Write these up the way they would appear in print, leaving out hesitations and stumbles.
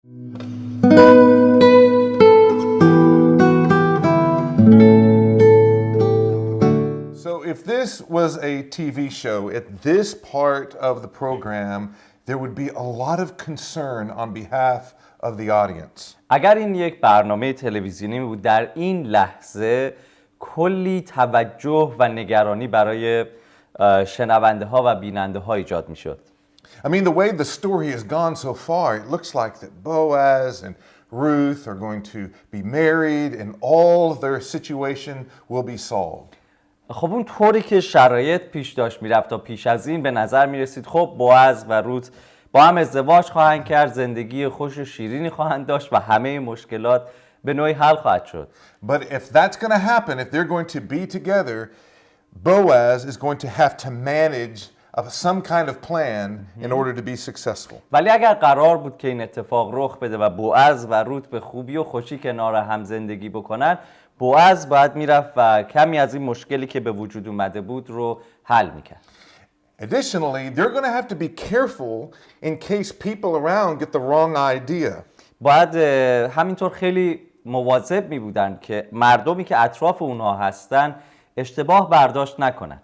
So if this was a TV show, at this part of the program, there would be a lot of concern on behalf of the audience. اگر این یک برنامه تلویزیونی بود، در این لحظه کلی توجه و نگرانی برای شنونده ها و بیننده ها ایجاد می شد. I mean, the way the story has gone so far, it looks like that Boaz and Ruth are going to be married and all of their situation will be solved. خب اون طوری که شرایط پیش داشت میرفت تا پیش از این به نظر می رسید خب بوعز و روت با هم ازدواج خواهند کرد، زندگی خوش و شیرینی خواهند داشت و همه مشکلات به نوعی حل خواهد شد. But if that's going to happen, if they're going to be together, Boaz is going to have to manage some kind of plan in order to be successful. ولی اگر قرار بود که این اتفاق رخ بده و بوعز و روت به خوبی و خوشی کنار هم زندگی بکنن، بوعز باید میرفت و کمی از این مشکلی که به وجود اومده بود رو حل میکرد. Additionally, they're going to have to be careful in case people around get the wrong idea. باید همینطور خیلی مواظب می بودن که مردمی که اطراف اونها هستن اشتباه برداشت نکنن.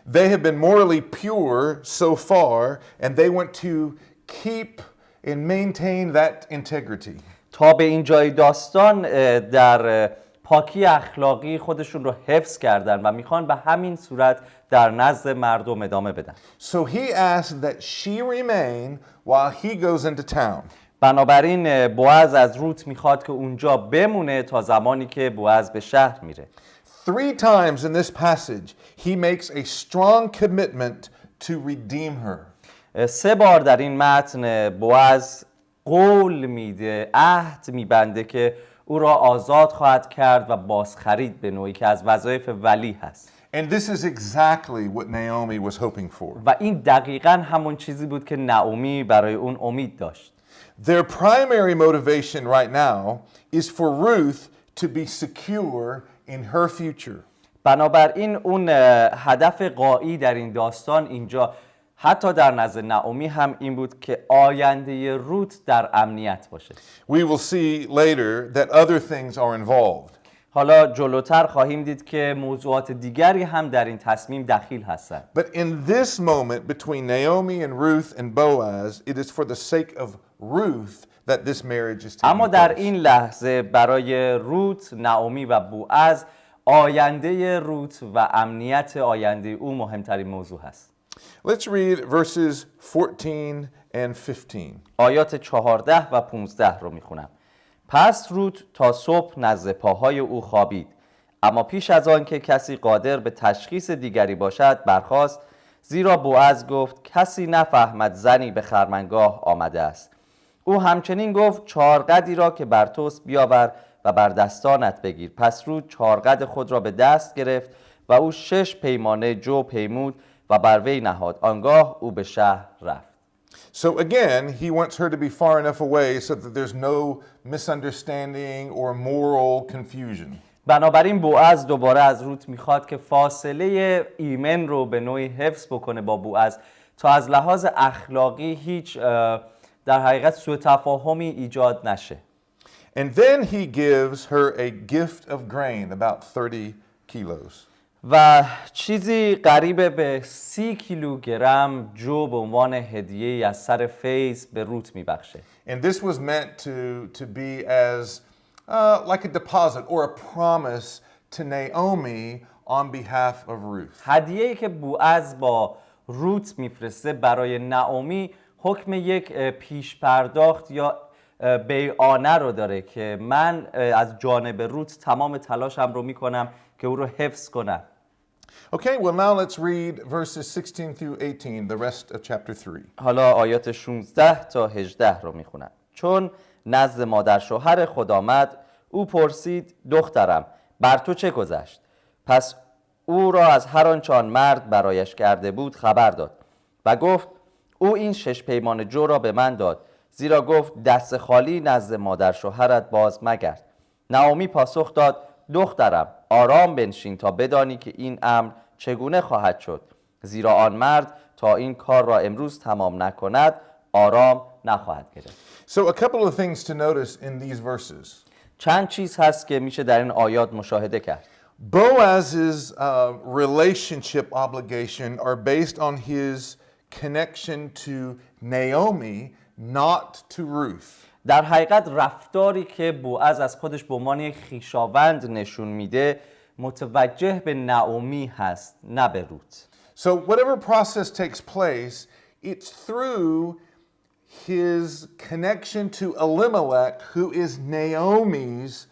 They have been morally pure so far and they want to keep and maintain that integrity. تا به این جای داستان در پاکی اخلاقی خودشون رو حفظ کردن و میخوان به همین صورت در نزد مردم ادامه بدن. So he asked that she remain while he goes into town. بنابراین بوعز از روت میخواد که اونجا بمونه تا زمانی که بوعز به شهر میره. 3 times in this passage he makes a strong commitment to redeem her. 3 بار در این متن بوعز قول میده، عهد میبنده که او را آزاد خواهد کرد و بازخرید به نوعی که از وظایف ولی هست. And this is exactly what Naomi was hoping for. و این دقیقاً همون چیزی بود که نعومی برای اون امید داشت. Their primary motivation right now is for Ruth to be secure in her future. بنابراین اون هدف غایی در این داستان اینجا حتی در نزد نعومی هم این بود که آینده روت در امنیت باشه. We will see later that other things are involved. حالا جلوتر خواهیم دید که موضوعات دیگری هم در این تصمیم دخیل هستند. But in this moment between Naomi and Ruth and Boaz, it is for the sake of Ruth that this marriage is taking اما در place. این لحظه برای روت، نعومی و بوعز آینده روت و امنیت آینده او مهمترین موضوع هست. Let's read verses 14 and 15. آیات 14 و 15 رو میخونم. پس روت تا صبح نزد پاهای او خوابید، اما پیش از آن که کسی قادر به تشخیص دیگری باشد برخاست، زیرا بوعز گفت کسی نفهمد زنی به خرمنگاه آمده است. او همچنین گفت 4 قدی را که بر توست بیاور و بر دستانت بگیر. پس روت 4 قد خود را به دست گرفت و او 6 پیمانه جو پیمود و بر وی نهاد. آنگاه او به شهر رفت. So again, he wants her to be far enough away so that there's no misunderstanding or moral confusion. بنابراین بوعز دوباره از روت میخواد که فاصله ایمن رو به نوعی حفظ بکنه با بوعز تا از لحاظ اخلاقی هیچ در حقیقت سوء تفاهمی ایجاد نشه. And then he gives her a gift of grain, about 30 kilos. و چیزی قریب به 30 کیلوگرم جو به عنوان هدیه از سر فیض به روت میبخشه. And this was meant to be as like a deposit or a promise to Naomi on behalf of Ruth. هدیه‌ای که بوعز با روت میفرسته برای نعومی حکم یک پیش پرداخت یا بیعانه رو داره که من از جانب روت تمام تلاشم رو میکنم که او رو حفظ کنم. Okay, well now let's read verses 16 through 18, the rest of chapter 3. حالا آیات 16 تا 18 رو میخونم. چون نزد مادر شوهر خود آمد، او پرسید دخترم بر تو چه گذشت؟ پس او را از هر آنچه آن مرد برایش کرده بود خبر داد و گفت او این 6 پیمان جو را به من داد، زیرا گفت دست خالی نزد مادر شوهرت باز مگرد. نعومی پاسخ داد دخترم آرام بنشین تا بدانی که این امر چگونه خواهد شد، زیرا آن مرد تا این کار را امروز تمام نکند آرام نخواهد گرفت. So a couple of things to notice in these verses. چند چیز هست که میشه در این آیات مشاهده کرد. Boaz's relationship obligation are based on his connection to Naomi, not to Ruth. در حقیقت رفتاری که بوعز از خودش به عنوان یک خویشاوند نشون میده متوجه به نعومی هست، نه به روت. So whatever process takes place, it's through his connection to Elimelech, who is Naomi's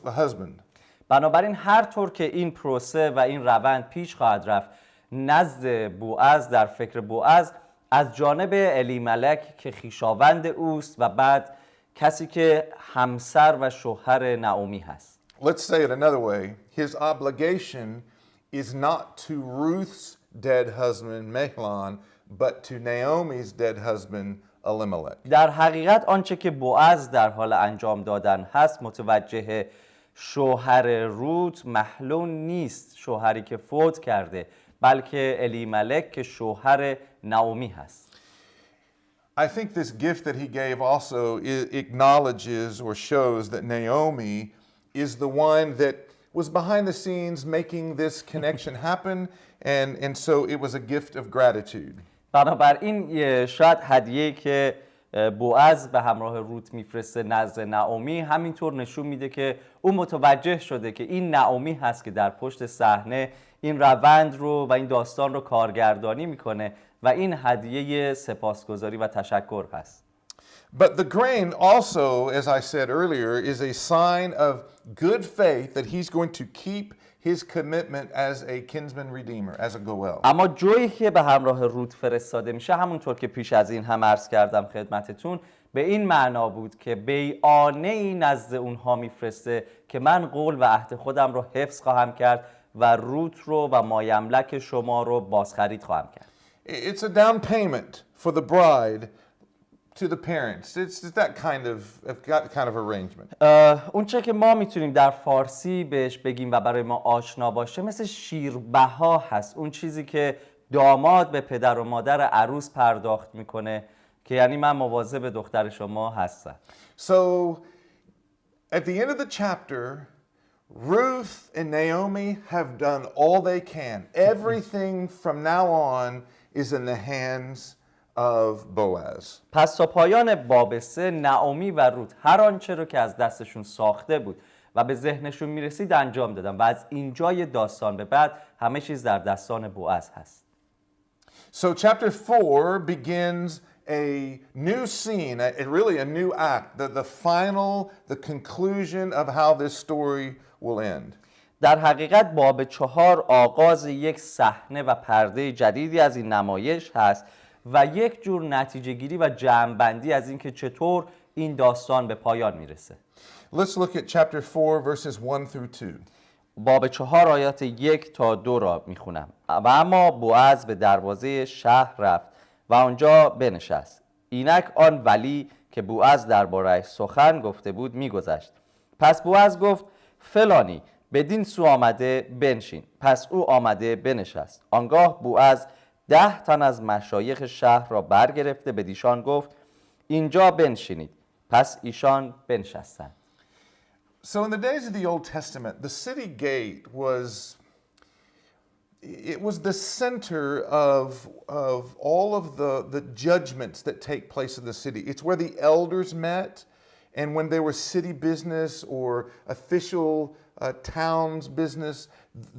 husband. بنابراین هر طور که این پروسه و این روند پیش خواهد رفت نزد بوعز، در فکر بوعز از جانب الیملک که خویشاوند اوست و بعد کسی که همسر و شوهر نعومی هست. Let's say it another way. His obligation is not to Ruth's dead husband, Mahlon, but to Naomi's dead husband, Elimelech. در حقیقت آنچه که بوعز در حال انجام دادن هست متوجه شوهر روت مهلون نیست، شوهری که فوت کرده، بلکه الیملک که شوهر نعومی هست. I think this gift that he gave also acknowledges or shows that Naomi is the one that was behind the scenes making this connection happen, and so it was a gift of gratitude. بنابراین شاید هدیه‌ای که بوعز به همراه روت میفرسته نزد نعومی همینطور نشون میده که او متوجه شده که این نعومی هست که در پشت صحنه این روند رو و این داستان رو کارگردانی میکنه و این هدیه سپاسگزاری و تشکر هست. But the grain also, as I said earlier, is a sign of good faith that he's going to keep his commitment as a kinsman redeemer, as a goel. اما جویی که به همراه روت فرستاده میشه همونطور که پیش از این هم عرض کردم خدمتتون به این معنا بود که بیعانه‌ای نزد اونها میفرسته که من قول و عهد خودم رو حفظ خواهم کرد و روت رو و مایملک شما رو بازخرید خواهم کرد. It's a down payment for the bride to the parents. It's that kind of arrangement. اون چه که ما میتونیم در فارسی بهش بگیم و برای ما آشنا باشه مثل شیربها هست، اون چیزی که داماد به پدر و مادر عروس پرداخت میکنه که یعنی من مواظب دختر شما هستم. So at the end of the chapter, Ruth and Naomi have done all they can. Everything from now on is in the hands of Boaz. پس تا پایان باب 3 نعومی و روت هر آنچه رو که از دستشون ساخته بود و به ذهنشون میرسید انجام دادن و از اینجای داستان به بعد همه چیز در دستان بوعز هست. So chapter 4 begins a new scene, really a new act, the conclusion of how this story will end. در حقیقت باب 4 آغاز یک صحنه و پرده جدیدی از این نمایش هست و یک جور نتیجه گیری و جمع‌بندی از اینکه چطور این داستان به پایان میرسه. Let's look at chapter 4 verses 1 through 2. باب 4 آیات 1 تا 2 را میخونم. و اما بوعز به دروازه شهر رفت و آنجا بنشست. اینک آن ولی که بوعز درباره‌اش سخن گفته بود میگذشت. پس بوعز گفت فلانی بدین سو آمده بنشین. پس او آمده بنشست. آنگاه بوعز 10 تن از مشایخ شهر را برگرفته به دیشان گفت اینجا بنشینید. پس ایشان بنشستند. So in the days of the Old Testament, the city gate was the center of all of the judgments that take place in the city. It's where the elders met, and when there was city business or official town's business,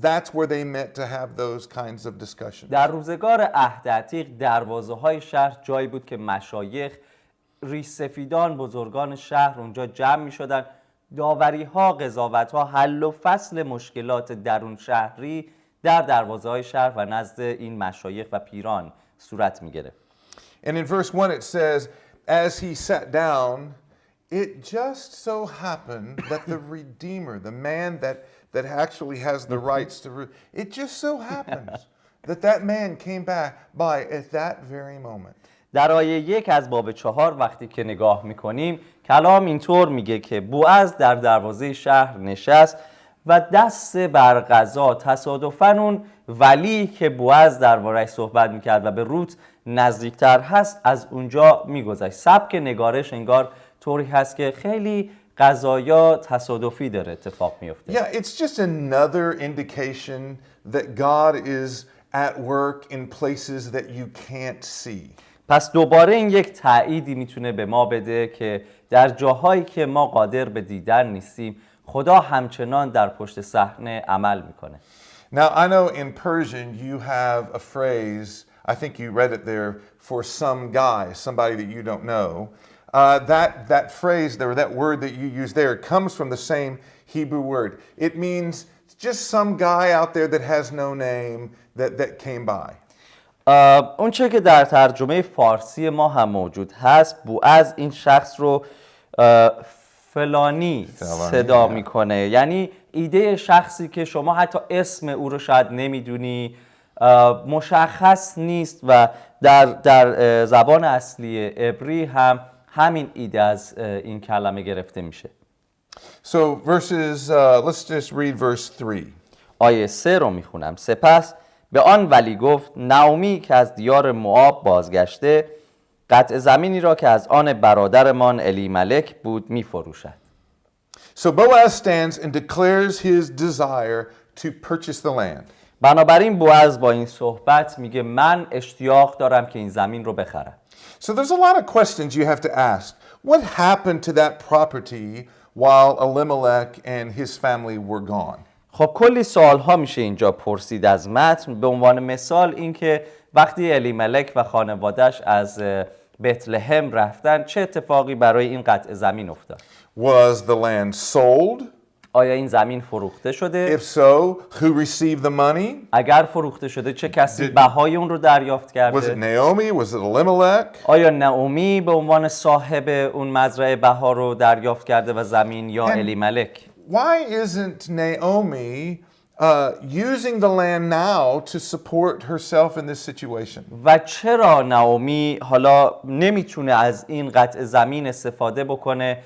that's where they met to have those kinds of discussions. در روزگار عهد عتیق دروازه‌های شهر جایی بود که مشایخ، ریش‌سفیدان، بزرگان شهر اونجا جمع می‌شدن. داوری‌ها، قضاوت‌ها، حل و فصل مشکلات درون شهری در دروازه‌های شهر و نزد این مشایخ و پیران صورت می‌گرفت. And in verse 1 it says, as he sat down, it just so happened that the Redeemer, the man that actually has the rights to, it just so happens that man came by at that very moment. در آیه 1 از باب 4 وقتی که نگاه میکنیم کلام اینطور میگه که بوعز در دروازه شهر نشست و دست بر قضا تصادفاً اون ولی که بوعز درباره‌اش صحبت میکرد و به روت نزدیکتر هست از اونجا میگذشت. سبک نگارش انگار طوری هست که خیلی قضایا تصادفی داره اتفاق میفته. Yeah, it's just another indication that God is at work in places that you can't see. پس دوباره این یک تأییدی میتونه به ما بده که در جاهایی که ما قادر به دیدن نیستیم خدا همچنان در پشت صحنه عمل میکنه. Now, I know in Persian you have a phrase, I think you read it there, for some guy, somebody that you don't know. That phrase there, that word that you use there, comes from the same Hebrew word. It means just some guy out there that has no name that came by. اون چه که در ترجمه فارسی ما هم موجود هست، بوعز این شخص رو فلانی صدا میکنه، یعنی ایده شخصی که شما حتی اسم او رو شاید نمیدونی، مشخص نیست و در زبان اصلی عبری هم همین ایده از این کلمه گرفته میشه. So verses, let's just read verse 3. آیه 3 رو میخونم. سپس به آن ولی گفت نعومی که از دیار موآب بازگشته قطع زمینی را که از آن برادرمان الیملک بود میفروشد. So Boaz stands and declares his desire to purchase the land. بنابراین بوعز با این صحبت میگه من اشتیاق دارم که این زمین رو بخرم. So there's a lot of questions you have to ask. What happened to that property while Elimelech and his family were gone? خب کلی سوال ها میشه اینجا پرسید از متن. به عنوان مثال اینکه وقتی الیملک و خانواده‌اش از بتلهم رفتن چه اتفاقی برای این قطع زمین افتاد؟ Was the land sold? آیا این زمین فروخته شده؟ If so, who received the money? اگر فروخته شده چه کسی بهای اون رو دریافت Was it کرده؟ Naomi? Was it Elimelech? آیا نعومی به عنوان صاحب اون مزرعه بها رو دریافت کرده و زمین یا الیملک؟ Why isn't Naomi using the land now to support herself in this situation? و چرا نعومی حالا نمیتونه از این قطع زمین استفاده بکنه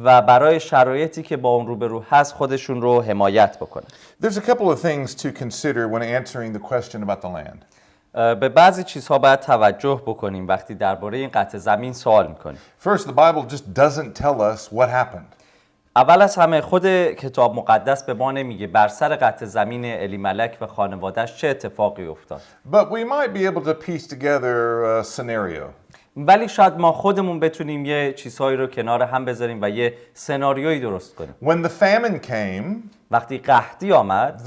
و برای شرایطی که با اون روبرو هست خودشون رو حمایت بکنه؟ There's a couple of things to consider when answering the question about the land. به بعضی چیزها باید توجه بکنیم وقتی درباره این قطع زمین سوال میکنیم. First, the Bible just doesn't tell us what happened. اول از همه خود کتاب مقدس به ما نمیگه بر سر قطع زمین الیملک و خانواده‌اش چه اتفاقی افتاد. But we might be able to piece together a scenario. ولی شاید ما خودمون بتونیم یه چیزهایی رو کنار هم بذاریم و یه سناریویی درست کنیم. When the famine came, وقتی قحطی آمد،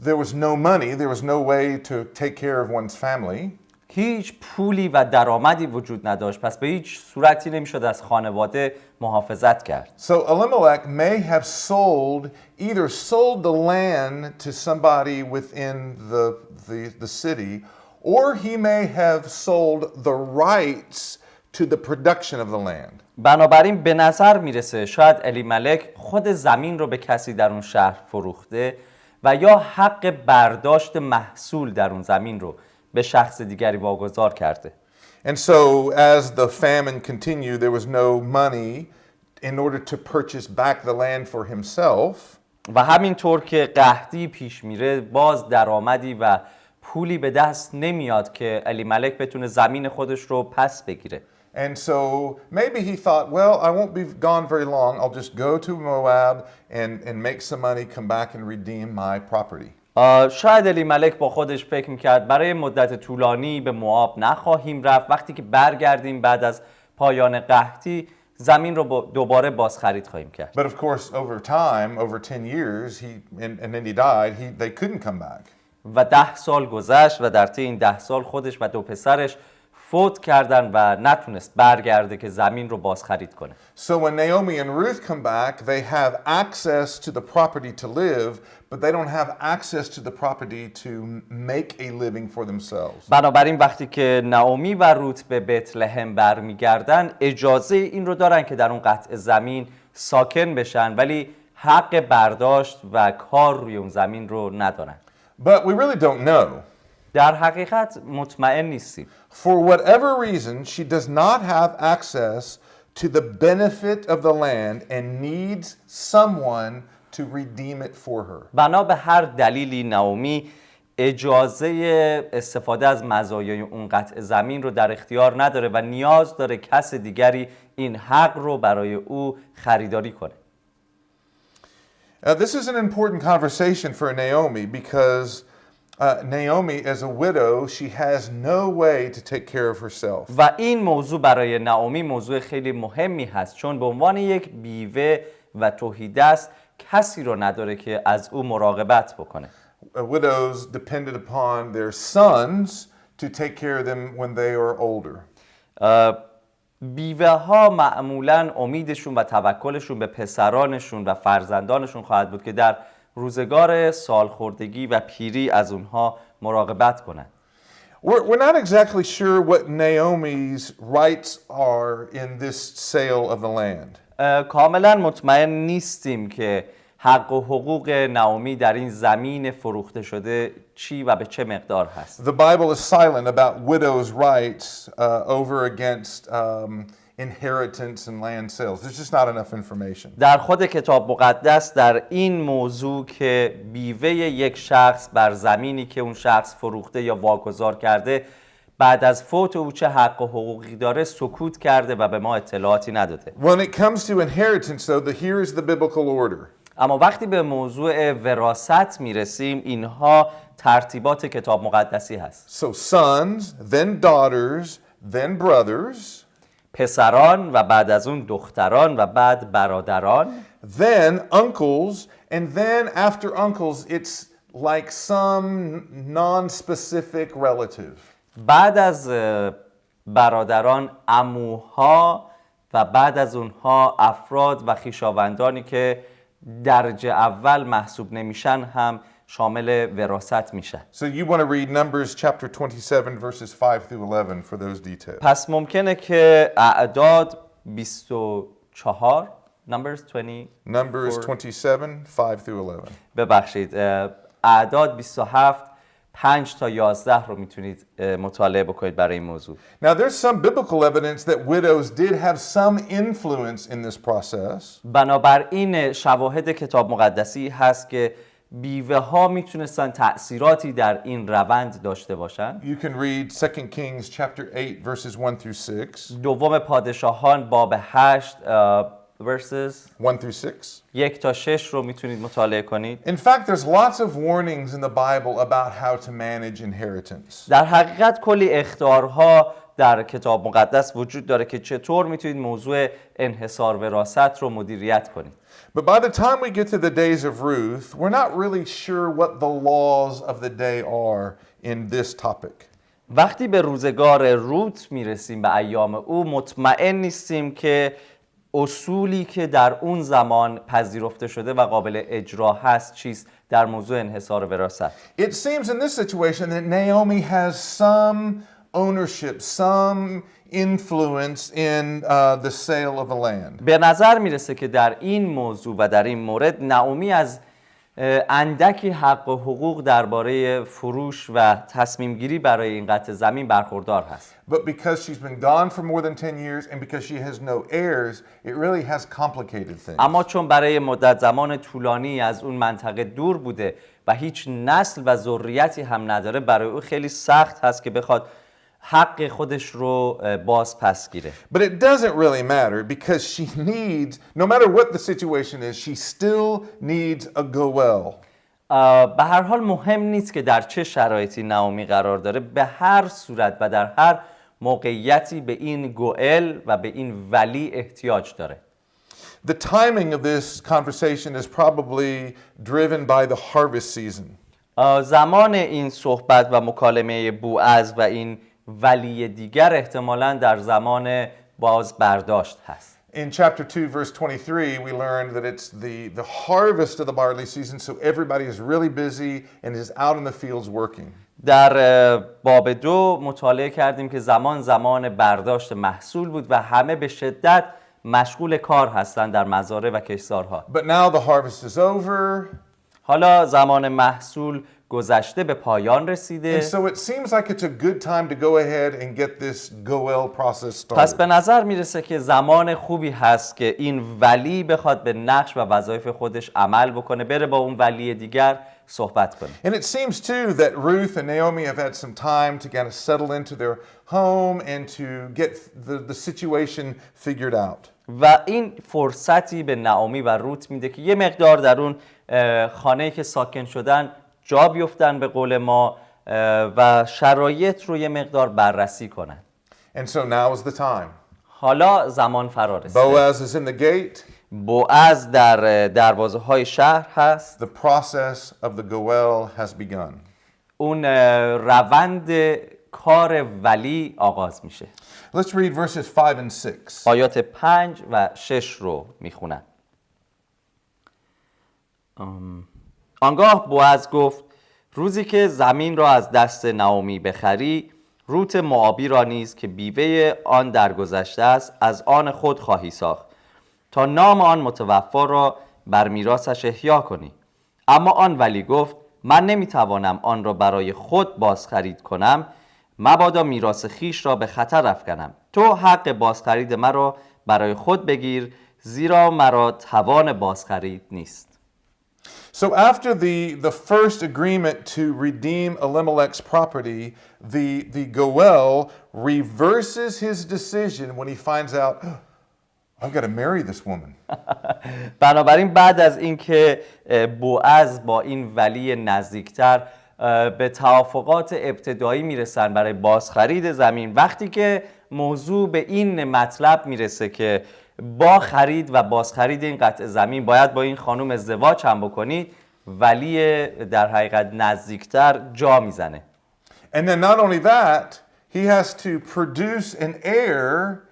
there was no money, there was no way to take care of one's family. هیچ پولی و درآمدی وجود نداشت، پس به هیچ صورتی نمیشد از خانواده محافظت کرد. So Elimelech may have either sold the land to somebody within the city, or he may have sold the rights to the production of the land. بنابراین به نظر میرسه شاید الیملک خود زمین رو به کسی در اون شهر فروخته و یا حق برداشت محصول در اون زمین رو به شخص دیگری واگذار کرده. And so as the famine continued, there was no money in order to purchase back the land for himself. و همینطور که قحطی پیش میره باز درآمدی و پولی به دست نمیاد که الیملک بتونه زمین خودش رو پس بگیره. And so maybe he thought, well, I won't be gone very long. I'll just go to Moab and make some money, come back and redeem my property. شاید الیملک با خودش فکر میکرد برای مدت طولانی به موآب نخواهیم رفت، وقتی که برگردیم بعد از پایان قحطی زمین رو دوباره بازخرید خواهیم کرد. But of course, over time, over 10 years, and then he died, they couldn't come back. و 10 سال گذشت و در طی این 10 سال خودش و 2 پسرش فوت کردن و نتونست برگرده که زمین رو بازخرید کنه. So when Naomi and Ruth come back, they have access to the property to live, but they don't have access to the property to make a living for themselves. بنابراین وقتی که نعومی و روت به بتلهم برمیگردن اجازه این رو دارن که در اون قطع زمین ساکن بشن، ولی حق برداشت و کار روی اون زمین رو ندارن. But we really don't know. در حقیقت مطمئن نیستیم. For whatever reason, she does not have access to the benefit of the land and needs someone to redeem it for her. بنا به هر دلیلی نعومی اجازه استفاده از مزایای اون قطع زمین رو در اختیار نداره و نیاز داره کس دیگری این حق رو برای او خریداری کنه. This is an important conversation for Naomi because Naomi, as a widow, she has no way to take care of herself. و این موضوع برای نعومی موضوع خیلی مهمی هست چون به عنوان یک بیوه و تهیدست کسی رو نداره که از او مراقبت بکنه. Widows depended upon their sons to take care of them when they are older. بیوه ها معمولاً امیدشون و توکلشون به پسرانشون و فرزندانشون خواهد بود که در روزگار سالخوردگی و پیری از اونها مراقبت کنند. We're not exactly sure what Naomi's rights are in this sale of the land. کاملا مطمئن نیستیم که حق و حقوق نعومی در این زمین فروخته شده چی و به چه مقدار هست. The Bible is silent about widows' rights over against inheritance and land sales. There's just not enough information. در خود کتاب مقدس در این موضوع که بیوه یک شخص بر زمینی که اون شخص فروخته یا واگذار کرده بعد از فوت او چه حق و حقوقی داره سکوت کرده و به ما اطلاعاتی نداده. When it comes to inheritance though, here is the biblical order. اما وقتی به موضوع وراثت میرسیم اینها ترتیبات کتاب مقدسی هست. So sons, then daughters, then brothers, پسران و بعد از اون دختران و بعد برادران، then uncles, and then after uncles it's like some non-specific relative. بعد از برادران عموها و بعد از اونها افراد و خویشاوندانی که درجه اول محسوب نمیشن هم شامل وراثت میشن. So you want to read Numbers chapter 27 verses 5 through 11 for those details. پس ممکنه که اعداد 24 Numbers 27 5 through 11. ببخشید اعداد 27 5 تا 11 رو میتونید مطالعه بکنید برای این موضوع. Now there's some biblical evidence that widows did have some influence in this process. بنابراین شواهد کتاب مقدسی هست که بیوه ها میتونستن تأثیراتی در این روند داشته باشن. You can read 2 Kings chapter 8 verses 1 through 6. دوم پادشاهان باب 8 verses 1 through 6. 1 تا 6 رو میتونید مطالعه کنید. In fact, there's lots of warnings in the Bible about how to manage inheritance. در حقیقت کلی اخطارها در کتاب مقدس وجود داره که چطور میتونید موضوع انحصار وراثت رو مدیریت کنید. But by the time we get to the days of Ruth, we're not really sure what the laws of the day are in this topic. وقتی به روزگار روت میرسیم به ایام او مطمئن نیستیم که اصولی که در اون زمان پذیرفته شده و قابل اجرا هست چیست در موضوع انحصار وراثت. It seems in this situation that Naomi has some ownership, some influence in the sale of the land. به نظر میرسه که در این موضوع و در این مورد نعومی از اندکی حق و حقوق درباره فروش و تصمیم گیری برای این قطع زمین برخوردار هست. But because she's been gone for more than 10 years and because she has no heirs, it really has complicated things. اما چون برای مدت زمان طولانی از اون منطقه دور بوده و هیچ نسل و ذریتی هم نداره برای او خیلی سخت هست که بخواد حق خودش رو باز پس گیره. But it doesn't really matter because she needs, no matter what the situation is, she still needs a goel. به هر حال مهم نیست که در چه شرایطی نعومی قرار داره، به هر صورت و در هر موقعیتی به این گوئل و به این ولی احتیاج داره. The timing of this conversation is probably driven by the harvest season. زمان این صحبت و مکالمه بوعز و این ولی دیگر احتمالاً در زمان باز برداشت هست. In chapter 2 verse 23 we learned that it's the harvest of the barley season, so everybody is really busy and is out in the fields working. در باب 2 مطالعه کردیم که زمان برداشت محصول بود و همه به شدت مشغول کار هستند در مزارع و کشتزارها. But now the harvest is over. حالا زمان محصول گذشته به پایان رسیده. And so it seems like it's a good time to go ahead and get this goel process پس به started. نظر میرسه که زمان خوبی هست که این ولی بخواد به نقش و وظایف خودش عمل بکنه، بره با اون ولی دیگر صحبت کنه. And it seems too that Ruth and Naomi have had some time to kind of settle into their home and to get the situation figured out. و این فرصتی به نعومی و روت میده که یه مقدار در اون خانه‌ای که ساکن شدن جا بیفتن به قول ما و شرایط رو یه مقدار بررسی کنن. And so now is the time. حالا زمان فرا رسیده. Boaz is in the gate. بوعز در دروازه های شهر هست. The process of the goel has begun. اون روند کار ولی آغاز میشه. Let's read verses 5 and 6. آیات 5 و 6 رو میخونم. آنگاه بوعز گفت روزی که زمین را از دست نعومی بخری، روت موآبی را نیز که بیوه آن درگذشته است از آن خود خواهی ساخت تا نام آن متوفا را بر میراثش احیا کنی. اما آن ولی گفت من نمیتوانم آن را برای خود بازخرید کنم، مبادا میراث خیش را به خطر افکنم. تو حق بازخرید مرا برای خود بگیر، زیرا مرا توان بازخرید نیست. So after the first agreement to redeem Elimelech's property, the goel reverses his decision when he finds out, oh, I've got to marry this woman. بنابراین بعد از اینکه بوعز با این ولی نزدیکتر به توافقات ابتدایی میرسن برای بازخرید زمین، وقتی که موضوع به این مطلب میرسه که با خرید و بازخرید این قطع زمین باید با این خانم ازدواج هم بکنید، ولی در حقیقت نزدیکتر جا میزنه. And then not only that, he has to produce an heir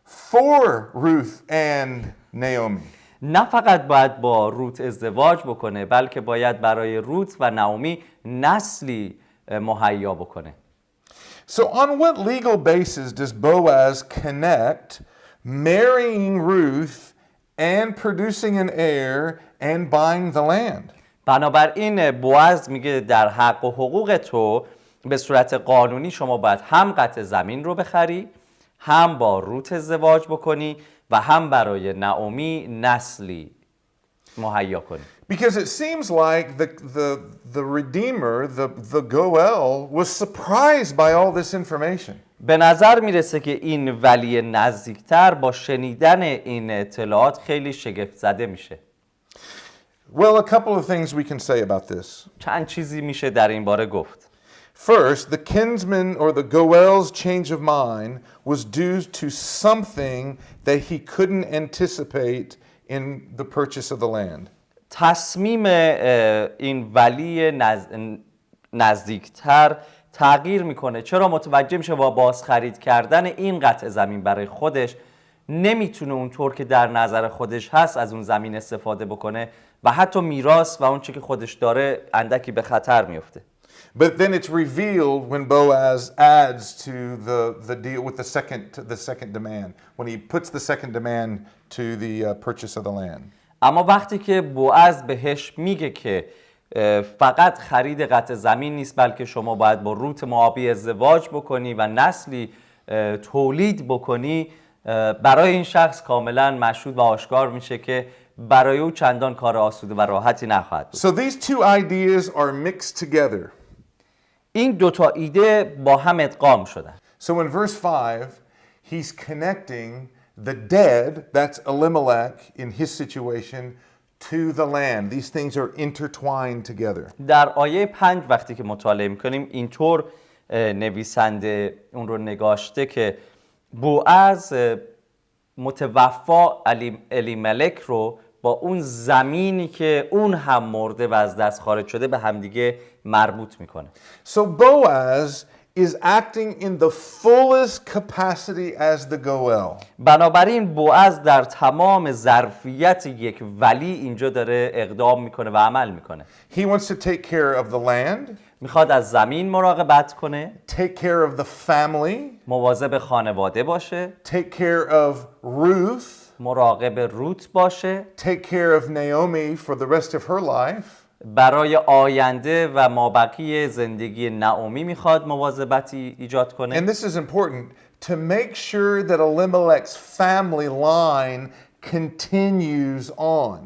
for Ruth and Naomi. نه فقط باید با روت ازدواج بکنه، بلکه باید برای روت و نعومی نسلی مهیا بکنه. So on what legal basis does Boaz connect marrying Ruth and producing an heir and buying the land? بنابراین بوعز میگه در حق و حقوق تو به صورت قانونی شما باید هم قطع زمین رو بخری، هم با روت ازدواج بکنی و هم برای نعومی نسلی مهیا کنی. Because it seems like the Redeemer, the Goel, was surprised by all this information. به نظر میرسه که این ولی نزدیکتر با شنیدن این اطلاعات خیلی شگفت زده میشه. Well, a couple of things we can say about this. چند چیزی میشه در این باره گفت. First, the kinsman or the Goel's change of mind was due to something that he couldn't anticipate in the purchase of the land. تصمیم این ولی نزدیکتر تغییر میکنه. چرا؟ متوجه میشه با بازخرید کردن این قطع زمین برای خودش نمیتونه اونطور که در نظر خودش هست از اون زمین استفاده بکنه و حتی میراث و اون چی که خودش داره اندکی به خطر میفته. But then it's revealed when Boaz adds to the deal with the second demand, when he puts the second demand to the purchase of the land. اما وقتی که بوعز بهش میگه که فقط خرید قطع زمین نیست، بلکه شما باید با روت موآبی ازدواج بکنی و نسلی تولید بکنی، برای این شخص کاملا مشهود و آشکار میشه که برای او چندان کار آسوده و راحتی نخواهد بود. So these two ideas are mixed together. این دوتا ایده با هم ادغام شدن. So in verse 5, he's connecting the dead, that's Elimelech in his situation, to the land. These things are intertwined together. در آیه 5 وقتی که مطالعه میکنیم اینطور نویسنده اون رو نگاشته که بوعز متوفا الیملک رو با اون زمینی که اون هم مرده و از دست خارج شده به همدیگه مربوط میکنه. So Boaz is acting in the fullest capacity as the Goel. بنابراین بوعز در تمام ظرفیت یک ولی اینجا داره اقدام میکنه و عمل میکنه. He wants to take care of the land, میخواد از زمین مراقبت کنه، take care of the family, مواظب خانواده باشه، take care of Ruth, مراقب روت باشه، take care of Naomi for the rest of her life, برای آینده و مابقی زندگی نعومی میخواد مواظبتی ایجاد کنه. And this is important to make sure that Elimelech's family line continues on.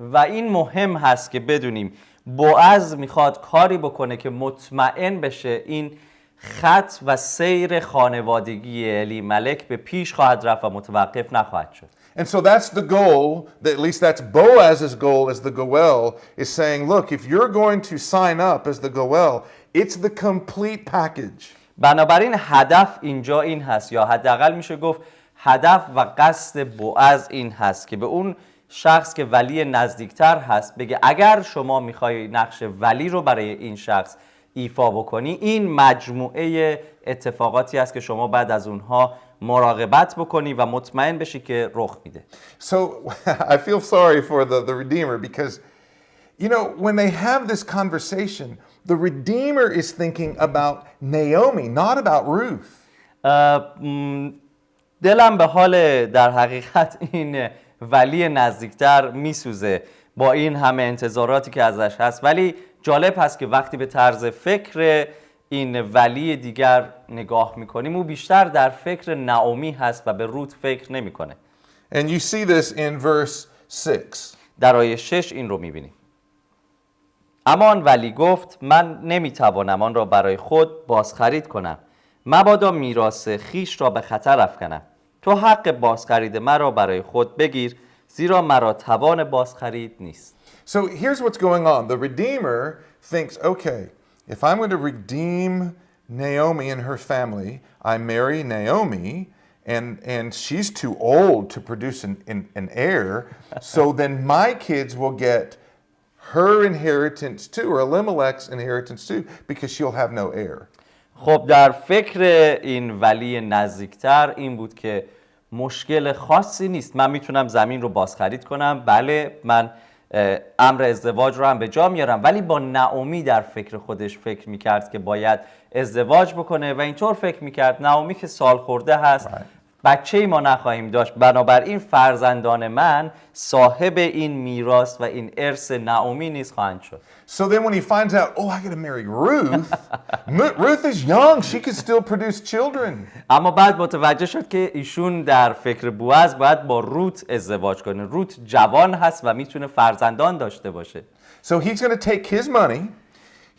و این مهم هست که بدونیم بوعز میخواد کاری بکنه که مطمئن بشه این خط و سیر خانوادگی الیملک به پیش خواهد رفت و متوقف نخواهد شد. And so that's the goal, at least that's Boaz's goal as the goel, is saying, look, if you're going to sign up as the goel, it's the complete package. بنابراین هدف اینجا این هست، یا حداقل میشه گفت هدف و قصد بوعز این هست که به اون شخص که ولی نزدیکتر هست بگه اگر شما میخوای نقش ولی رو برای این شخص ایفا بکنی، این مجموعه اتفاقاتی است که شما بعد از اونها مراقبت بکنی و مطمئن بشی که رخ میده. So I feel sorry for the Redeemer because, you know, when they have this conversation, the Redeemer is thinking about Naomi, not about Ruth. دلم به حال در حقیقت این ولی نزدیکتر میسوزه با این همه انتظاراتی که ازش هست، ولی جالب هست که وقتی به طرز فکر این ولی دیگر نگاه میکنیم او بیشتر در فکر نعومی هست و به رود فکر نمیکنه. And you see this in verse 6. در آیه 6 این رو میبینیم. اما آن ولی گفت من نمیتوانم آن را برای خود بازخرید کنم، مبادا میراث خیش را به خطر افکنم. تو حق بازخرید مرا برای خود بگیر، زیرا مرا توان بازخرید نیست. So here's what's going on. The Redeemer thinks, okay, if I'm going to redeem Naomi and her family, I marry Naomi, and she's too old to produce an heir, so then my kids will get her inheritance too, or Elimelech's inheritance too, because she'll have no heir. خب در فکر این ولی نزدیکتر این بود که مشکل خاصی نیست، من میتونم زمین رو بازخرید کنم، بله من امر ازدواج رو هم به جا میارم، ولی با نعومی در فکر خودش فکر میکرد که باید ازدواج بکنه و اینطور فکر میکرد نعومی که سال خورده هست بچه‌ای ما نخواهیم داشت، بنابراین فرزندان من صاحب این میراث و این ارث نعومی نیز خواهند شد. So then when he finds out, oh, I got to marry Ruth, Ruth is young, she could still produce children. اما بعد متوجه شد که ایشون در فکر بوعز باید با روت ازدواج کنه. روت جوان هست و میتونه فرزندان داشته باشه. So he's going to take his money,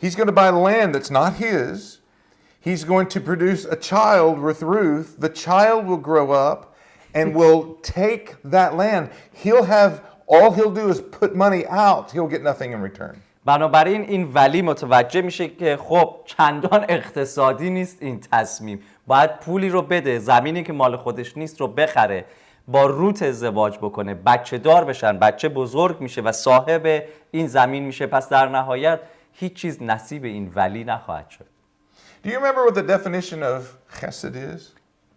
he's going to buy land that's not his, he's going to produce a child with Ruth, the child will grow up and will take that land. All he'll do is put money out, he'll get nothing in return. بنابراین این ولی متوجه میشه که خب چندان اقتصادی نیست این تصمیم، باید پولی رو بده، زمینی که مال خودش نیست رو بخره، با روت ازدواج بکنه، بچه دار بشن، بچه بزرگ میشه و صاحب این زمین میشه، پس در نهایت هیچ چیز نصیب این ولی نخواهد شد. Do you remember what the definition of chesed is?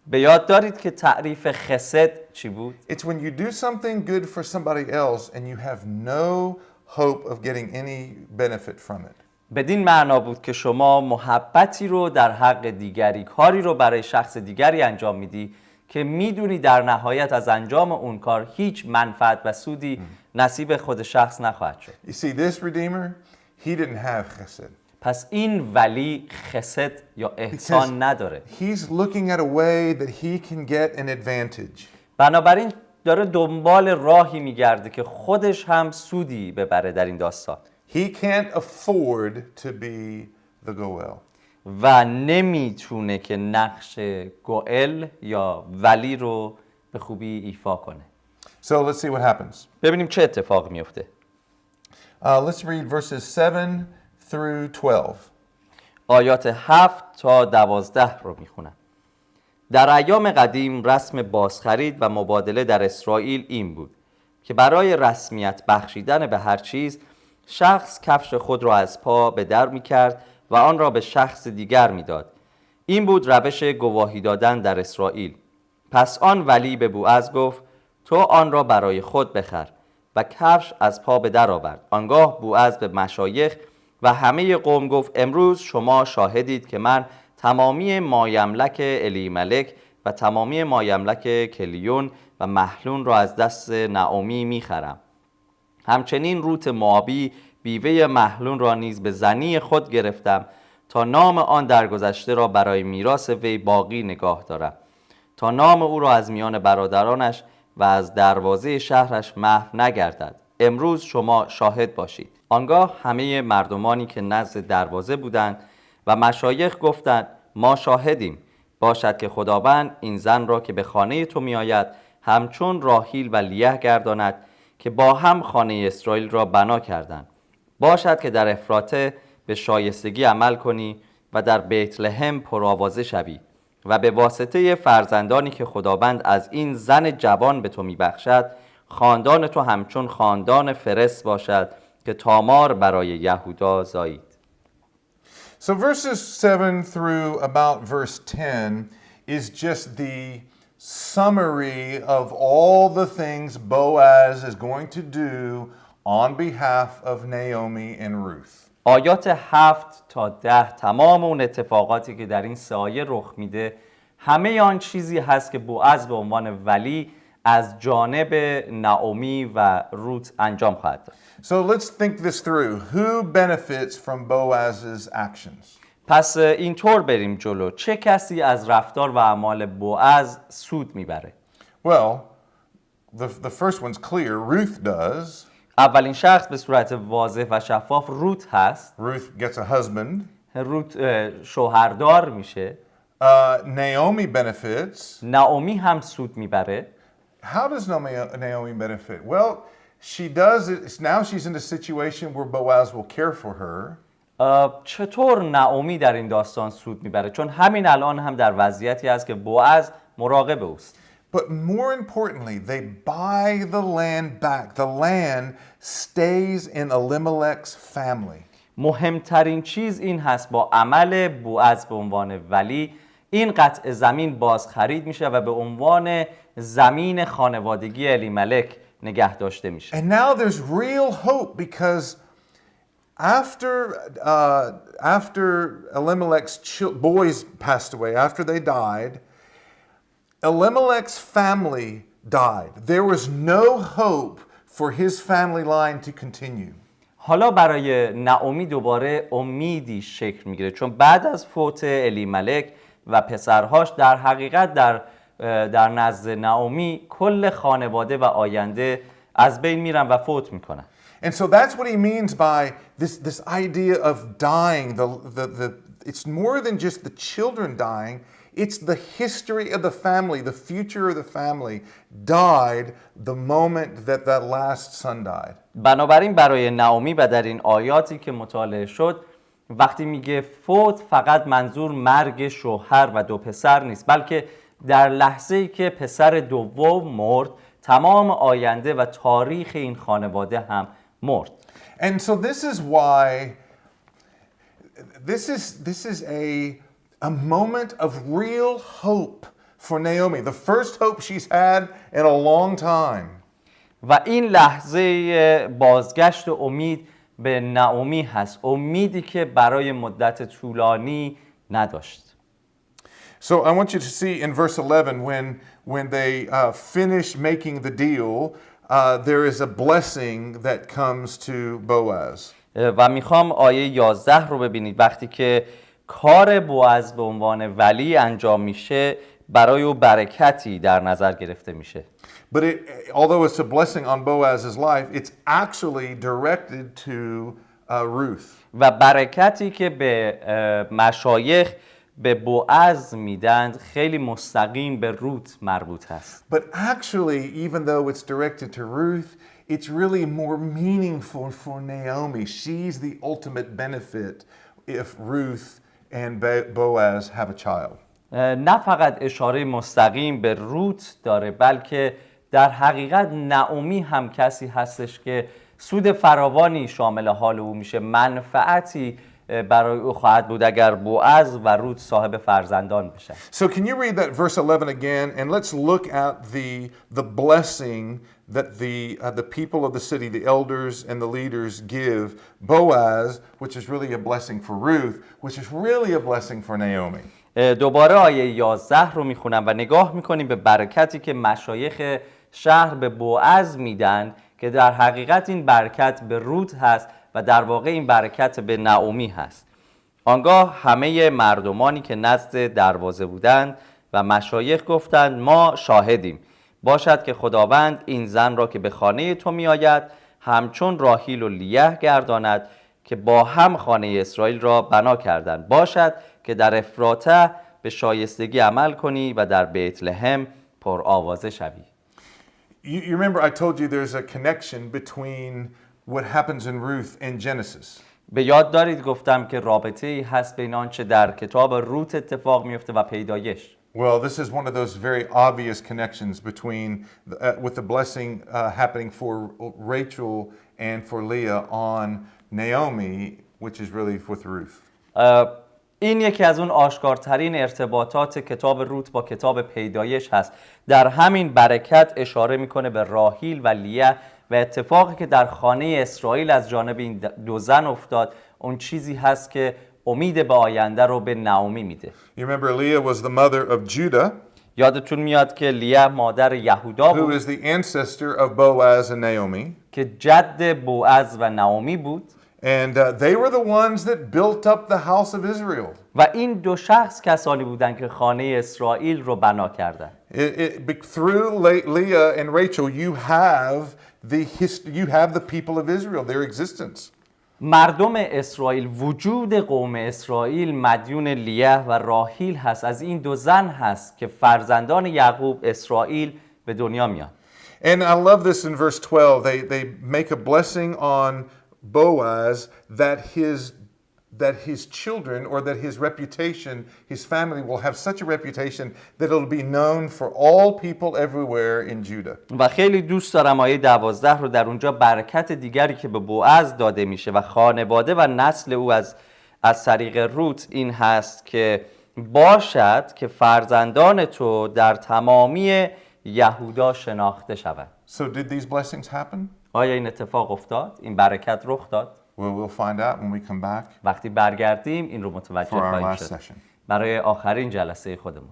به یاد دارید که تعریف خسد چی بود؟ It's when you do something good for somebody else and you have no hope of getting any benefit from it. بدین معنا بود که شما محبتی رو در حق دیگری، کاری رو برای شخص دیگری انجام میدی که میدونی در نهایت از انجام اون کار هیچ منفعت و سودی نصیب خود شخص نخواهد شد. You see, this Redeemer, he didn't have chesed. پس این ولی خسد یا احسان نداره. He's looking at a way that he can get an advantage. بنابراین داره دنبال راهی میگرده که خودش هم سودی ببره در این داستان. He can't afford to be the goel. و نمیتونه که نقش گوئل یا ولی رو به خوبی ایفا کنه. So let's see what happens. ببینیم چه اتفاق میفته. Let's read verses 7 through 12. آیات 7 تا 12 رو میخونم. در ایام قدیم رسم بازخرید و مبادله در اسرائیل این بود که برای رسمیت بخشیدن به هر چیز شخص کفش خود را از پا به در میکرد و آن را به شخص دیگر میداد. این بود روش گواهی دادن در اسرائیل. پس آن ولی به بوعز گفت تو آن را برای خود بخر و کفش از پا به در آورد. آنگاه بوعز به مشایخ و همه قوم گفت امروز شما شاهدید که من تمامی مایملک الیملک و تمامی مایملک کلیون و محلون را از دست نعومی میخرم. همچنین روت موآبی بیوه محلون را نیز به زنی خود گرفتم تا نام آن درگذشته را برای میراث وی باقی نگاه دارم، تا نام او را از میان برادرانش و از دروازه شهرش محو نگردد. امروز شما شاهد باشید. آنگاه همه مردمانی که نزد دروازه بودند و مشایخ گفتند ما شاهدیم. باشد که خداوند این زن را که به خانه تو می آید همچون راحیل و لیه گرداند که با هم خانه اسرائیل را بنا کردند. باشد که در افراته به شایستگی عمل کنی و در بیت لحم پرآوازه شوی و به واسطه فرزندانی که خداوند از این زن جوان به تو میبخشد خاندان تو همچون خاندان فرس باشد که تامار برای یهودا زایید. So verses 7 through about verse 10 is just the summary of all the things Boaz is going to do on behalf of Naomi and Ruth. آیات 7 تا 10 تمام اون اتفاقاتی که در این سه آیه رخ میده همه آن چیزی هست که بوعز به عنوان ولی از جانب نعومی و روت انجام خواهد داد. So let's think this through. Who benefits from Boaz's actions? پس اینطور بریم جلو. چه کسی از رفتار و اعمال بوعز سود میبره؟ Well, the first one's clear. Ruth does. اولین شخص به صورت واضح و شفاف روت هست. Ruth gets a husband. روت شوهردار میشه. Naomi benefits. نعومی هم سود میبره. How does Naomi benefit? Well, she does it. Now she's in a situation where Boaz will care for her. چطور نعومی در این داستان سود میبره؟ چون همین الان هم در وضعیتی است که بوعز مراقب اوست. But more importantly, they buy the land back. The land stays in Elimelech's family. مهمترین چیز این هست با عمل بوعز به عنوان ولی این قطع زمین بازخرید میشه و به عنوان زمین خانوادگی الیملک نگه داشته میشه. And now there's real hope because after Elimelech's boys passed away, after they died, Elimelech's family died. There was no hope for his family line to continue. حالا برای نعومی دوباره امیدی شکل میگیره چون بعد از فوت الیملک و پسرهاش در حقیقت در نزد نعومی کل خانواده و آینده از بین میرن و فوت میکنن. And so that's what he means by this idea of dying. It's more than just the children dying. It's the history of the family, the future of the family died the moment that last son died. بنابراین برای نعومی و در این آیاتی که مطالعه شد وقتی میگه فوت فقط منظور مرگ شوهر و دو پسر نیست بلکه در لحظه‌ای که پسر دوم مرد تمام آینده و تاریخ این خانواده هم مرد. And so this is why this is a moment of real hope for Naomi. The first hope she's had in a long time. و این لحظه بازگشت امید به نعومی هست. امیدی که برای مدت طولانی نداشت. So I want you to see in verse 11 when they finish making the deal, there is a blessing that comes to Boaz. و میخوام آیه 11 رو ببینید. وقتی که کار بوعز به عنوان ولی انجام میشه برای او برکتی در نظر گرفته میشه. But although it's a blessing on Boaz's life, it's actually directed to Ruth. و برکتی که به مشایخ به بوعز میدند خیلی مستقیم به روت مربوط هست. But actually, even though it's directed to Ruth, it's really more meaningful for Naomi. She's the ultimate benefit if Ruth and Boaz have a child. نه فقط اشاره مستقیم به روت داره بلکه در حقیقت نعومی هم کسی هستش که سود فراوانی شامل حال او میشه، منفعتی برای او خواهد بود اگر بوعز و روت صاحب فرزندان بشن. So can you read that verse 11 again and let's look at the blessing that the people of the city, the elders and the leaders give Boaz, which is really a blessing for Ruth, which is really a blessing for Naomi. دوباره آیه 11 رو میخونم و نگاه میکنیم به برکتی که مشایخ شهر به بوعز میدن که در حقیقت این برکت به روت هست و در واقع این برکت به نعومی هست. آنگاه همه مردمانی که نزد دروازه بودند و مشایخ گفتند ما شاهدیم، باشد که خداوند این زن را که به خانه تو می آید همچون راحیل و لیه گرداند که با هم خانه اسرائیل را بنا کردند. باشد که در افراته به شایستگی عمل کنی و در بیت لحم پر آوازه شوی. You remember I told you there's a connection between what happens in Ruth and Genesis. به یاد دارید گفتم که رابطه‌ای هست بین آنچه در کتاب روت اتفاق میفته و پیدایش. Well, this is one of those very obvious connections between with the blessing happening for Rachel and for Leah on Naomi, which is really with Ruth. این یکی از اون آشکارترین ارتباطات کتاب روت با کتاب پیدایش هست. در همین برکت اشاره میکنه به راحیل و لیه و اتفاقی که در خانه اسرائیل از جانب این دو زن افتاد، اون چیزی هست که امید به آینده رو به نعومی میده. You remember Leah was the mother of Judah. یادتون میاد که لیه مادر یهودا Who بود is the ancestor of Boaz and Naomi. که جد بوعز و نعومی بود. And they were the ones that built up the house of Israel. و این دو شخص کسانی بودند که خانه اسرائیل رو بنا کردند. Through Leah and Rachel, you have the people of Israel, their existence. مردم اسرائیل، وجود قوم اسرائیل مدیون لیه و راحیل هست. از این دو زن هست که فرزندان یعقوب اسرائیل به دنیا میان. And I love this in verse 12. They make a blessing on Boaz that his children or that his reputation, his family will have such a reputation that it'll be known for all people everywhere in Judah. و خیلی دوست دارم آیه 12 رو. در اونجا برکت دیگری که به بوعز داده میشه و خانواده و نسل او از طریق روت این هست که باشد که فرزندان تو در تمامی یهودا شناخته شود. So did these blessings happen? آیا این اتفاق افتاد؟ این برکت رخ داد؟ Well, we'll find out when we come back وقتی برگردیم این رو متوجه for our خواهیم last شد. session. برای آخرین جلسه خودمون.